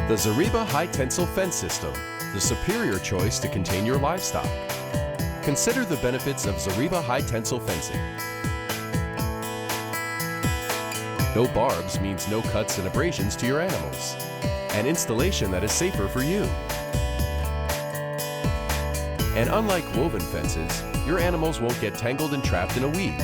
The Zareba high-tensile fence system, the superior choice to contain your livestock. Consider the benefits of Zareba high-tensile fencing. No barbs means no cuts and abrasions to your animals. An installation that is safer for you. And unlike woven fences, your animals won't get tangled and trapped in a weed.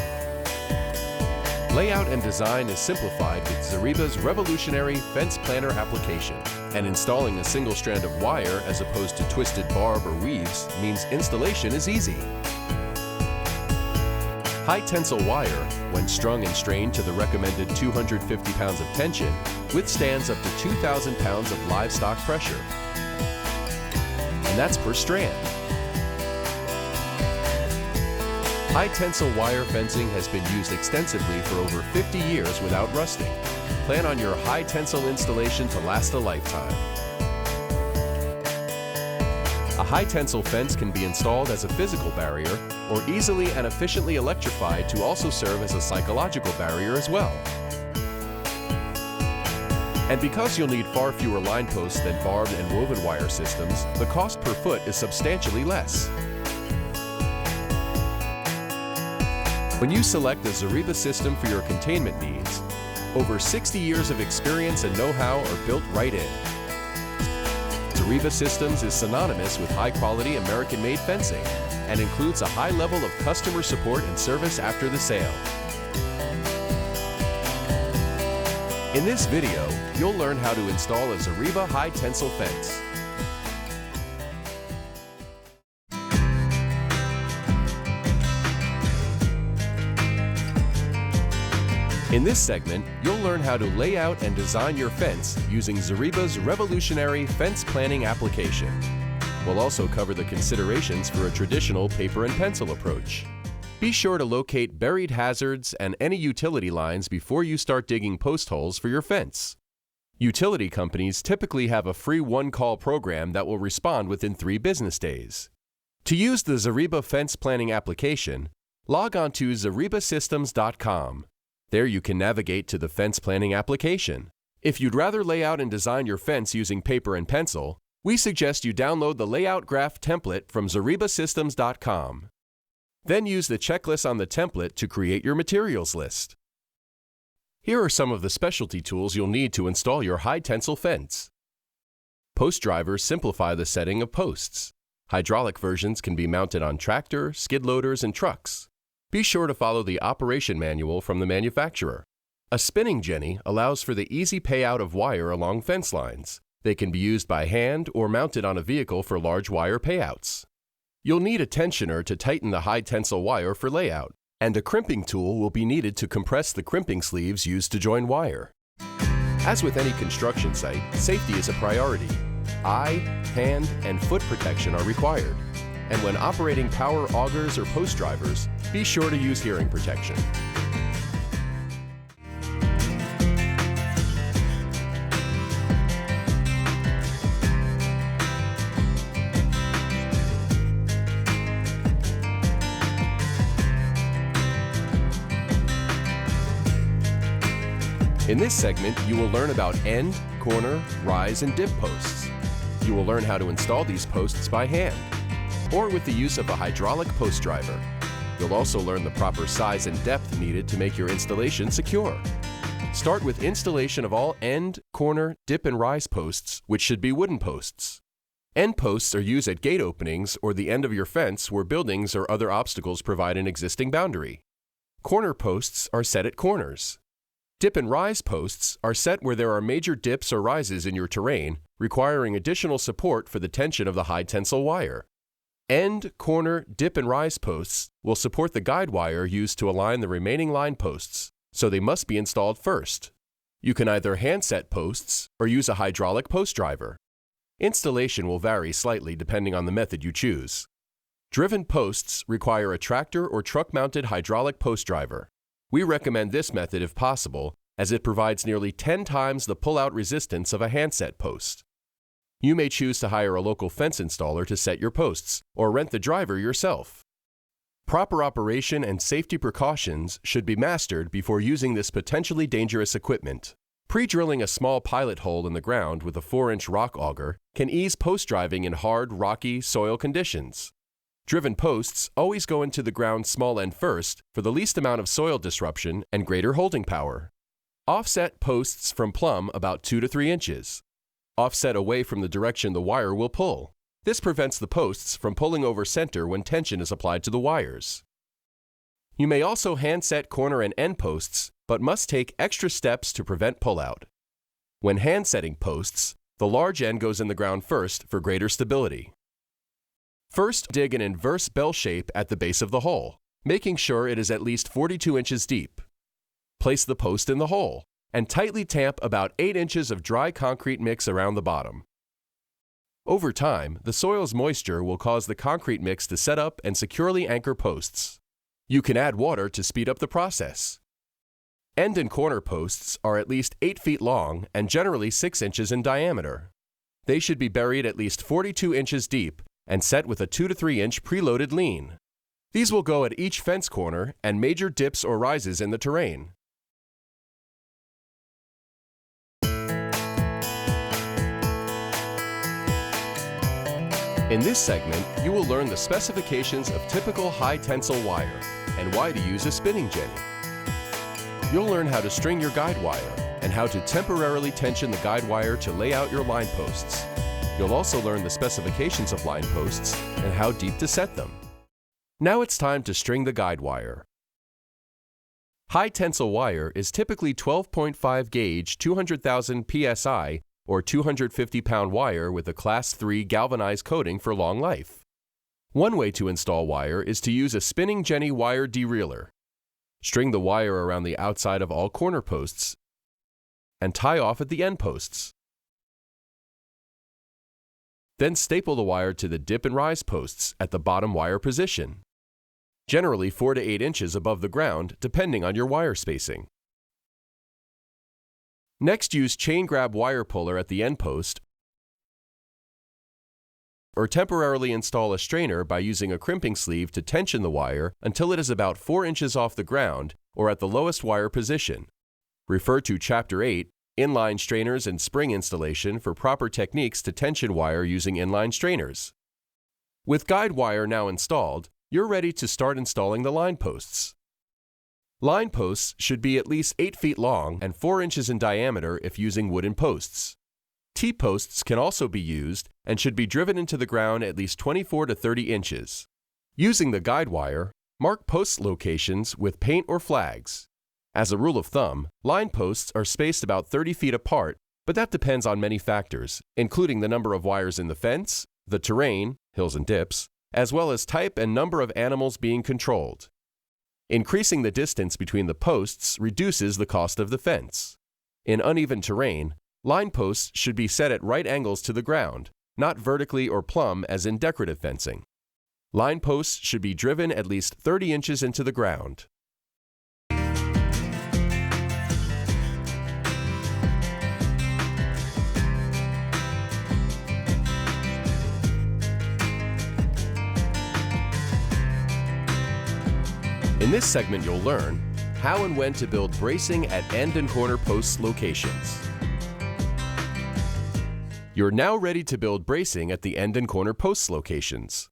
Layout and design is simplified with Zareba's revolutionary fence planner application. And installing a single strand of wire as opposed to twisted barb or weaves means installation is easy. High-tensile wire, when strung and strained to the recommended 250 pounds of tension, withstands up to 2,000 pounds of livestock pressure. And that's per strand. High-tensile wire fencing has been used extensively for over 50 years without rusting. Plan on your high-tensile installation to last a lifetime. A high-tensile fence can be installed as a physical barrier or easily and efficiently electrified to also serve as a psychological barrier as well. And because you'll need far fewer line posts than barbed and woven wire systems, the cost per foot is substantially less. When you select the Zareba system for your containment needs, over 60 years of experience and know-how are built right in. Zareba Systems is synonymous with high-quality American-made fencing and includes a high level of customer support and service after the sale. In this video, you'll learn how to install a Zareba high-tensile fence. In this segment, you'll learn how to lay out and design your fence using Zareba's revolutionary fence planning application. We'll also cover the considerations for a traditional paper and pencil approach. Be sure to locate buried hazards and any utility lines before you start digging post holes for your fence. Utility companies typically have a free one-call program that will respond within 3 business days. To use the Zareba fence planning application, log on to zarebasystems.com. There you can navigate to the fence planning application. If you'd rather lay out and design your fence using paper and pencil, we suggest you download the layout graph template from zarebasystems.com. Then use the checklist on the template to create your materials list. Here are some of the specialty tools you'll need to install your high-tensile fence. Post drivers simplify the setting of posts. Hydraulic versions can be mounted on tractor, skid loaders, and trucks. Be sure to follow the operation manual from the manufacturer. A spinning jenny allows for the easy payout of wire along fence lines. They can be used by hand or mounted on a vehicle for large wire payouts. You'll need a tensioner to tighten the high-tensile wire for layout, and a crimping tool will be needed to compress the crimping sleeves used to join wire. As with any construction site, safety is a priority. Eye, hand, and foot protection are required. And when operating power augers or post drivers, be sure to use hearing protection. In this segment, you will learn about end, corner, rise, and dip posts. You will learn how to install these posts by hand, or with the use of a hydraulic post driver. You'll also learn the proper size and depth needed to make your installation secure. Start with installation of all end, corner, dip, and rise posts, which should be wooden posts. End posts are used at gate openings or the end of your fence where buildings or other obstacles provide an existing boundary. Corner posts are set at corners. Dip and rise posts are set where there are major dips or rises in your terrain, requiring additional support for the tension of the high-tensile wire. End, corner, dip, and rise posts will support the guide wire used to align the remaining line posts, so they must be installed first. You can either hand-set posts or use a hydraulic post driver. Installation will vary slightly depending on the method you choose. Driven posts require a tractor or truck-mounted hydraulic post driver. We recommend this method if possible, as it provides nearly 10 times the pull-out resistance of a handset post. You may choose to hire a local fence installer to set your posts, or rent the driver yourself. Proper operation and safety precautions should be mastered before using this potentially dangerous equipment. Pre-drilling a small pilot hole in the ground with a 4-inch rock auger can ease post driving in hard, rocky soil conditions. Driven posts always go into the ground small end first for the least amount of soil disruption and greater holding power. Offset posts from plumb about 2 to 3 inches. Offset away from the direction the wire will pull. This prevents the posts from pulling over center when tension is applied to the wires. You may also hand-set corner and end posts, but must take extra steps to prevent pullout. When hand-setting posts, the large end goes in the ground first for greater stability. First, dig an inverse bell shape at the base of the hole, making sure it is at least 42 inches deep. Place the post in the hole, and tightly tamp about 8 inches of dry concrete mix around the bottom. Over time, the soil's moisture will cause the concrete mix to set up and securely anchor posts. You can add water to speed up the process. End and corner posts are at least 8 feet long and generally 6 inches in diameter. They should be buried at least 42 inches deep and set with a 2 to 3 inch preloaded lean. These will go at each fence corner and major dips or rises in the terrain. In this segment, you will learn the specifications of typical high-tensile wire and why to use a spinning jenny. You'll learn how to string your guide wire and how to temporarily tension the guide wire to lay out your line posts. You'll also learn the specifications of line posts and how deep to set them. Now it's time to string the guide wire. High-tensile wire is typically 12.5 gauge 200,000 psi or 250-pound wire with a Class 3 galvanized coating for long life. One way to install wire is to use a spinning jenny wire dereeler. String the wire around the outside of all corner posts and tie off at the end posts. Then staple the wire to the dip and rise posts at the bottom wire position, generally 4 to 8 inches above the ground depending on your wire spacing. Next, use chain grab wire puller at the end post or temporarily install a strainer by using a crimping sleeve to tension the wire until it is about 4 inches off the ground or at the lowest wire position. Refer to Chapter 8, Inline Strainers and Spring Installation for proper techniques to tension wire using inline strainers. With guide wire now installed, you're ready to start installing the line posts. Line posts should be at least 8 feet long and 4 inches in diameter if using wooden posts. T-posts can also be used and should be driven into the ground at least 24 to 30 inches. Using the guide wire, mark post locations with paint or flags. As a rule of thumb, line posts are spaced about 30 feet apart, but that depends on many factors, including the number of wires in the fence, the terrain, hills and dips, as well as type and number of animals being controlled. Increasing the distance between the posts reduces the cost of the fence. In uneven terrain, line posts should be set at right angles to the ground, not vertically or plumb as in decorative fencing. Line posts should be driven at least 30 inches into the ground. In this segment, you'll learn how and when to build bracing at end and corner post locations. You're now ready to build bracing at the end and corner post locations.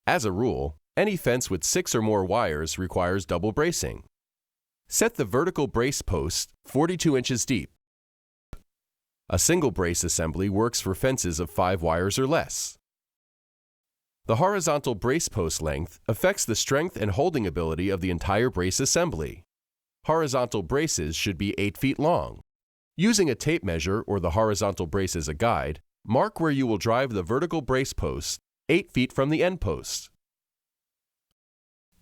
As a rule, any fence with 6 or more wires requires double bracing. Set the vertical brace post 42 inches deep. A single brace assembly works for fences of 5 wires or less. The horizontal brace post length affects the strength and holding ability of the entire brace assembly. Horizontal braces should be 8 feet long. Using a tape measure or the horizontal brace as a guide, mark where you will drive the vertical brace post 8 feet from the end post.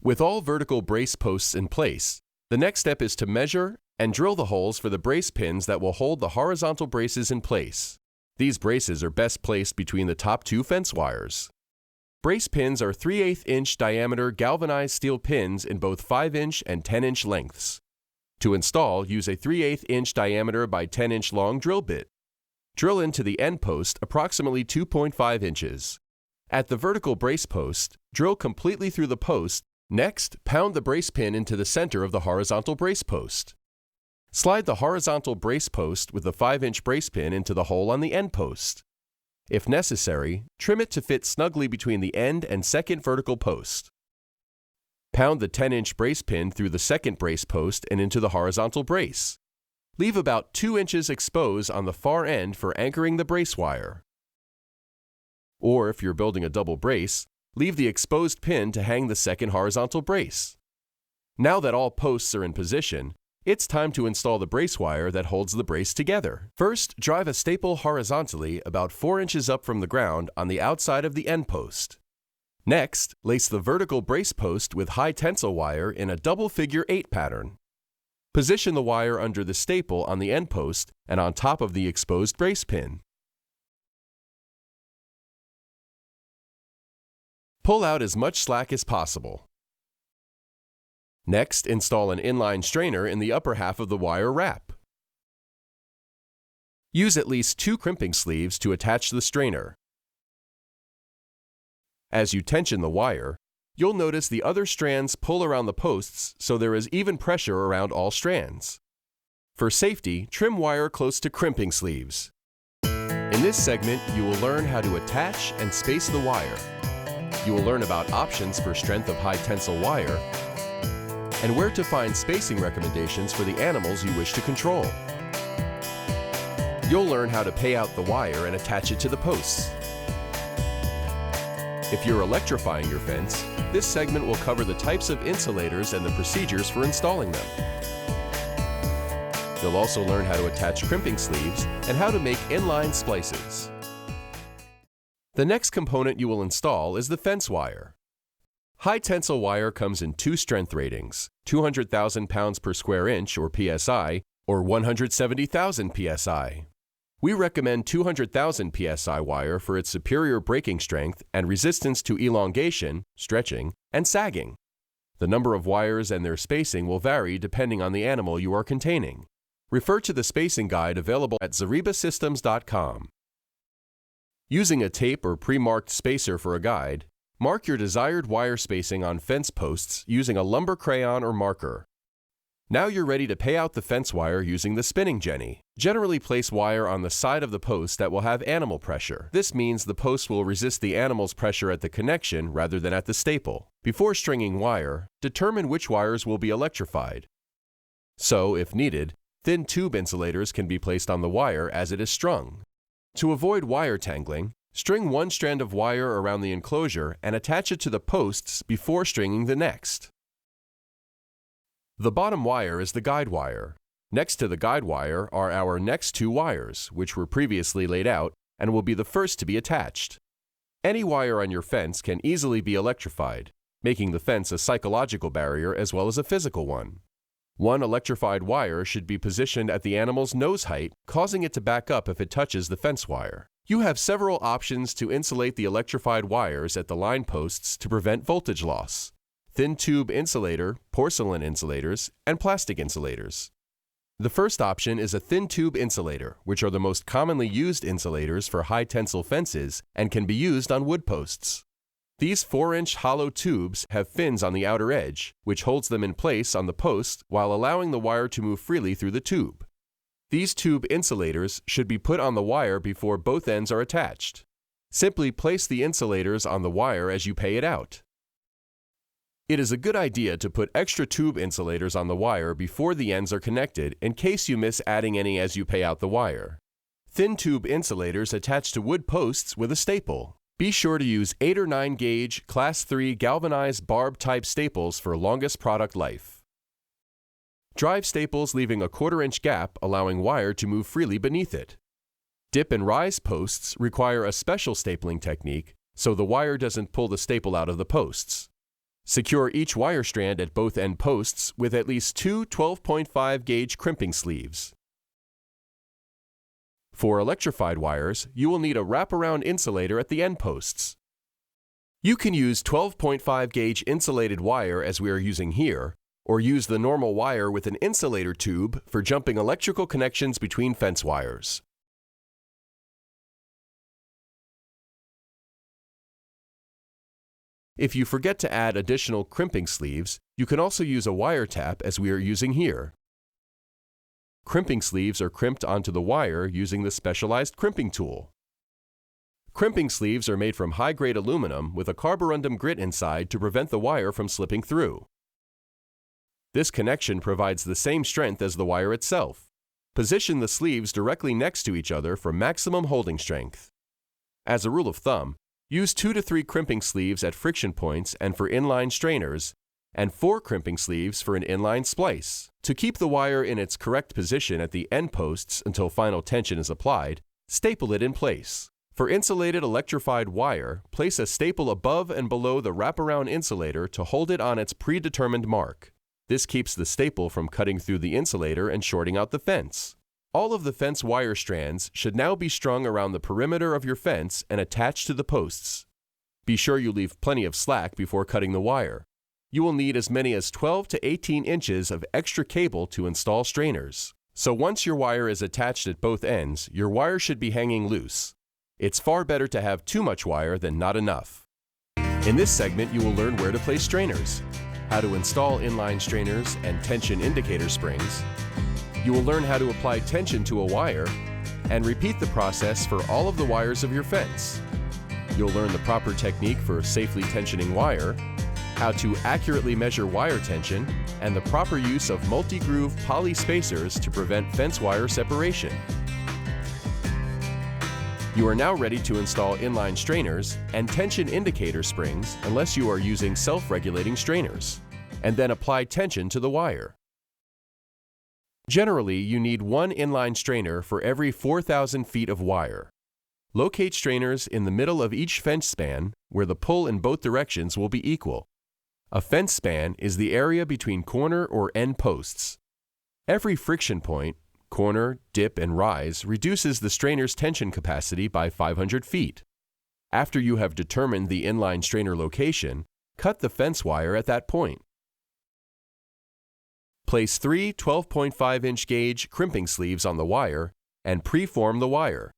With all vertical brace posts in place, the next step is to measure and drill the holes for the brace pins that will hold the horizontal braces in place. These braces are best placed between the top 2 fence wires. Brace pins are 3/8 inch diameter galvanized steel pins in both 5-inch and 10-inch lengths. To install, use a 3/8 inch diameter by 10-inch long drill bit. Drill into the end post approximately 2.5 inches. At the vertical brace post, drill completely through the post. Next, pound the brace pin into the center of the horizontal brace post. Slide the horizontal brace post with the 5-inch brace pin into the hole on the end post. If necessary, trim it to fit snugly between the end and second vertical post. Pound the 10-inch brace pin through the second brace post and into the horizontal brace. Leave about 2 inches exposed on the far end for anchoring the brace wire. Or if you're building a double brace, leave the exposed pin to hang the second horizontal brace. Now that all posts are in position, it's time to install the brace wire that holds the brace together. First, drive a staple horizontally about 4 inches up from the ground on the outside of the end post. Next, lace the vertical brace post with high-tensile wire in a double figure 8 pattern. Position the wire under the staple on the end post and on top of the exposed brace pin. Pull out as much slack as possible. Next, install an inline strainer in the upper half of the wire wrap. Use at least 2 crimping sleeves to attach the strainer. As you tension the wire, you'll notice the other strands pull around the posts so there is even pressure around all strands. For safety, trim wire close to crimping sleeves. In this segment, you will learn how to attach and space the wire. You will learn about options for strength of high-tensile wire and where to find spacing recommendations for the animals you wish to control. You'll learn how to pay out the wire and attach it to the posts. If you're electrifying your fence, this segment will cover the types of insulators and the procedures for installing them. You'll also learn how to attach crimping sleeves and how to make inline splices. The next component you will install is the fence wire. High-tensile wire comes in 2 strength ratings, 200,000 pounds per square inch or PSI, or 170,000 PSI. We recommend 200,000 PSI wire for its superior breaking strength and resistance to elongation, stretching, and sagging. The number of wires and their spacing will vary depending on the animal you are containing. Refer to the spacing guide available at zarebasystems.com. Using a tape or pre-marked spacer for a guide, mark your desired wire spacing on fence posts using a lumber crayon or marker. Now you're ready to pay out the fence wire using the spinning jenny. Generally place wire on the side of the post that will have animal pressure. This means the post will resist the animal's pressure at the connection rather than at the staple. Before stringing wire, determine which wires will be electrified. So, if needed, thin tube insulators can be placed on the wire as it is strung. To avoid wire tangling, string one strand of wire around the enclosure and attach it to the posts before stringing the next. The bottom wire is the guide wire. Next to the guide wire are our next 2 wires, which were previously laid out and will be the first to be attached. Any wire on your fence can easily be electrified, making the fence a psychological barrier as well as a physical one. One electrified wire should be positioned at the animal's nose height, causing it to back up if it touches the fence wire. You have several options to insulate the electrified wires at the line posts to prevent voltage loss: thin tube insulator, porcelain insulators, and plastic insulators. The first option is a thin tube insulator, which are the most commonly used insulators for high-tensile fences and can be used on wood posts. These 4-inch hollow tubes have fins on the outer edge, which holds them in place on the post while allowing the wire to move freely through the tube. These tube insulators should be put on the wire before both ends are attached. Simply place the insulators on the wire as you pay it out. It is a good idea to put extra tube insulators on the wire before the ends are connected in case you miss adding any as you pay out the wire. Thin tube insulators attach to wood posts with a staple. Be sure to use 8 or 9 gauge Class 3 galvanized barb type staples for longest product life. Drive staples leaving a 1/4 inch gap, allowing wire to move freely beneath it. Dip and rise posts require a special stapling technique so the wire doesn't pull the staple out of the posts. Secure each wire strand at both end posts with at least 2 12.5 gauge crimping sleeves. For electrified wires, you will need a wraparound insulator at the end posts. You can use 12.5 gauge insulated wire as we are using here, or use the normal wire with an insulator tube for jumping electrical connections between fence wires. If you forget to add additional crimping sleeves, you can also use a wire tap as we are using here. crimping sleeves are crimped onto the wire using the specialized crimping tool. Crimping sleeves are made from high-grade aluminum with a carborundum grit inside to prevent the wire from slipping through. This connection provides the same strength as the wire itself. Position the sleeves directly next to each other for maximum holding strength. As a rule of thumb, use 2 to 3 crimping sleeves at friction points and for inline strainers, and 4 crimping sleeves for an inline splice. To keep the wire in its correct position at the end posts until final tension is applied, staple it in place. For insulated electrified wire, place a staple above and below the wraparound insulator to hold it on its predetermined mark. This keeps the staple from cutting through the insulator and shorting out the fence. All of the fence wire strands should now be strung around the perimeter of your fence and attached to the posts. Be sure you leave plenty of slack before cutting the wire. You will need as many as 12 to 18 inches of extra cable to install strainers. So once your wire is attached at both ends, your wire should be hanging loose. It's far better to have too much wire than not enough. In this segment, you will learn where to place strainers, how to install inline strainers and tension indicator springs. You will learn how to apply tension to a wire and repeat the process for all of the wires of your fence. You'll learn the proper technique for safely tensioning wire, how to accurately measure wire tension, and the proper use of multi-groove poly spacers to prevent fence wire separation. You are now ready to install inline strainers and tension indicator springs unless you are using self-regulating strainers, and then apply tension to the wire. Generally, you need 1 inline strainer for every 4,000 feet of wire. Locate strainers in the middle of each fence span where the pull in both directions will be equal. A fence span is the area between corner or end posts. Every friction point, corner, dip, and rise reduces the strainer's tension capacity by 500 feet. After you have determined the inline strainer location, cut the fence wire at that point. Place 3 12.5-inch gauge crimping sleeves on the wire and preform the wire.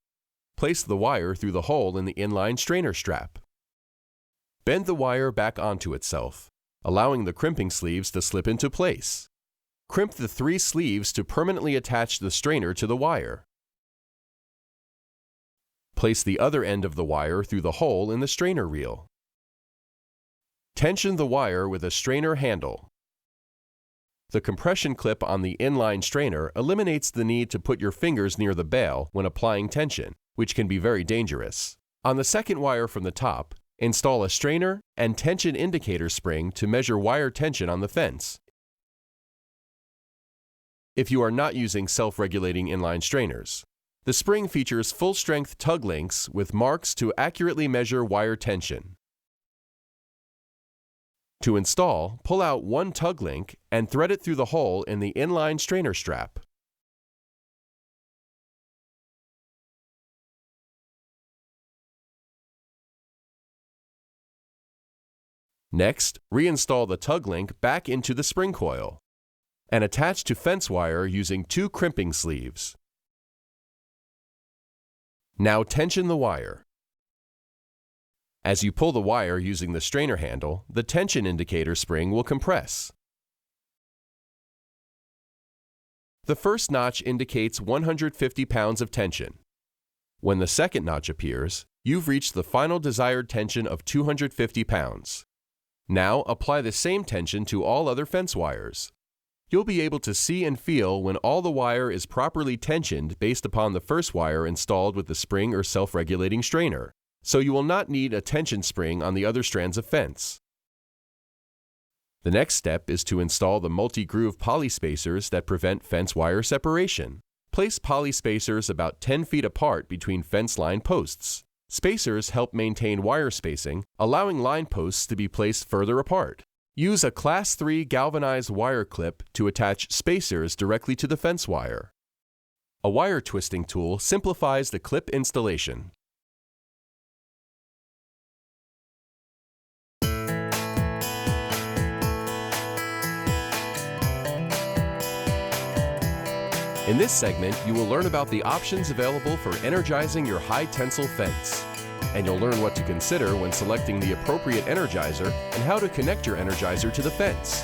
Place the wire through the hole in the inline strainer strap. Bend the wire back onto itself, allowing the crimping sleeves to slip into place. Crimp the 3 sleeves to permanently attach the strainer to the wire. Place the other end of the wire through the hole in the strainer reel. Tension the wire with a strainer handle. The compression clip on the inline strainer eliminates the need to put your fingers near the bail when applying tension, which can be very dangerous. On the second wire from the top, install a strainer and tension indicator spring to measure wire tension on the fence. If you are not using self-regulating inline strainers, the spring features full-strength tug links with marks to accurately measure wire tension. To install, pull out 1 tug link and thread it through the hole in the inline strainer strap. Next, reinstall the tug link back into the spring coil and attach to fence wire using 2 crimping sleeves. Now tension the wire. As you pull the wire using the strainer handle, the tension indicator spring will compress. The first notch indicates 150 pounds of tension. When the second notch appears, you've reached the final desired tension of 250 pounds. Now apply the same tension to all other fence wires. You'll be able to see and feel when all the wire is properly tensioned based upon the first wire installed with the spring or self-regulating strainer, so you will not need a tension spring on the other strands of fence. The next step is to install the multi-groove poly spacers that prevent fence wire separation. Place poly spacers about 10 feet apart between fence line posts. Spacers help maintain wire spacing, allowing line posts to be placed further apart. Use a Class 3 galvanized wire clip to attach spacers directly to the fence wire. A wire twisting tool simplifies the clip installation. In this segment, you will learn about the options available for energizing your high-tensile fence. And you'll learn what to consider when selecting the appropriate energizer and how to connect your energizer to the fence.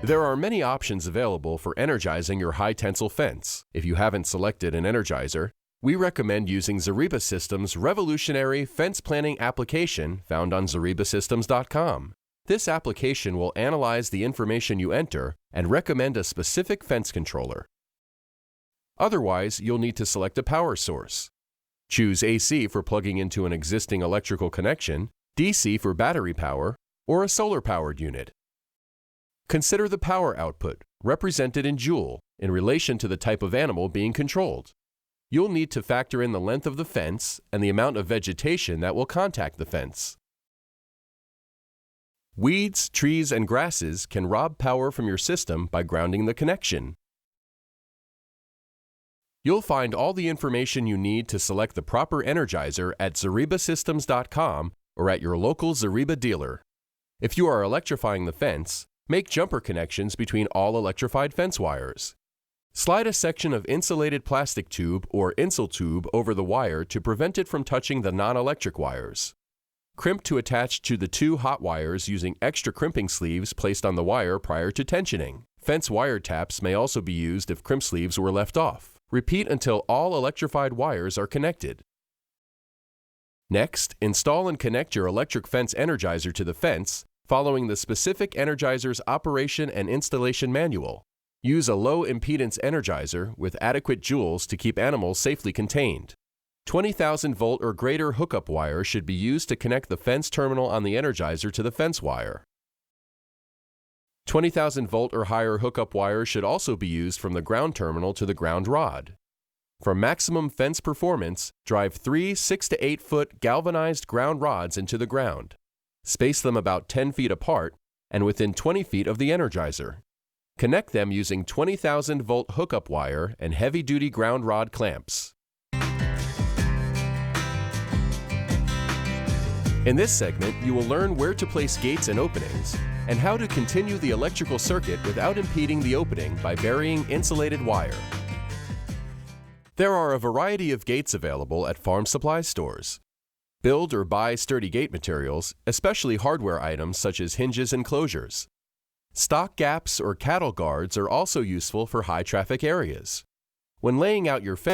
There are many options available for energizing your high-tensile fence. If you haven't selected an energizer, we recommend using Zareba Systems' revolutionary fence planning application found on zarebasystems.com. This application will analyze the information you enter and recommend a specific fence controller. Otherwise, you'll need to select a power source. Choose AC for plugging into an existing electrical connection, DC for battery power, or a solar-powered unit. Consider the power output, represented in joule, in relation to the type of animal being controlled. You'll need to factor in the length of the fence and the amount of vegetation that will contact the fence. Weeds, trees, and grasses can rob power from your system by grounding the connection. You'll find all the information you need to select the proper energizer at zarebasystems.com or at your local Zareba dealer. If you are electrifying the fence, make jumper connections between all electrified fence wires. Slide a section of insulated plastic tube or insul tube over the wire to prevent it from touching the non-electric wires. Crimp to attach to the two hot wires using extra crimping sleeves placed on the wire prior to tensioning. Fence wire taps may also be used if crimp sleeves were left off. Repeat until all electrified wires are connected. Next, install and connect your electric fence energizer to the fence, following the specific energizer's operation and installation manual. Use a low-impedance energizer with adequate joules to keep animals safely contained. 20,000 volt or greater hookup wire should be used to connect the fence terminal on the energizer to the fence wire. 20,000 volt or higher hookup wire should also be used from the ground terminal to the ground rod. For maximum fence performance, drive 3 6 to 8 foot galvanized ground rods into the ground. Space them about 10 feet apart and within 20 feet of the energizer. Connect them using 20,000 volt hookup wire and heavy-duty ground rod clamps. In this segment, you will learn where to place gates and openings, and how to continue the electrical circuit without impeding the opening by burying insulated wire. There are a variety of gates available at farm supply stores. Build or buy sturdy gate materials, especially hardware items such as hinges and closures. Stock gaps or cattle guards are also useful for high-traffic areas. When laying out your fence,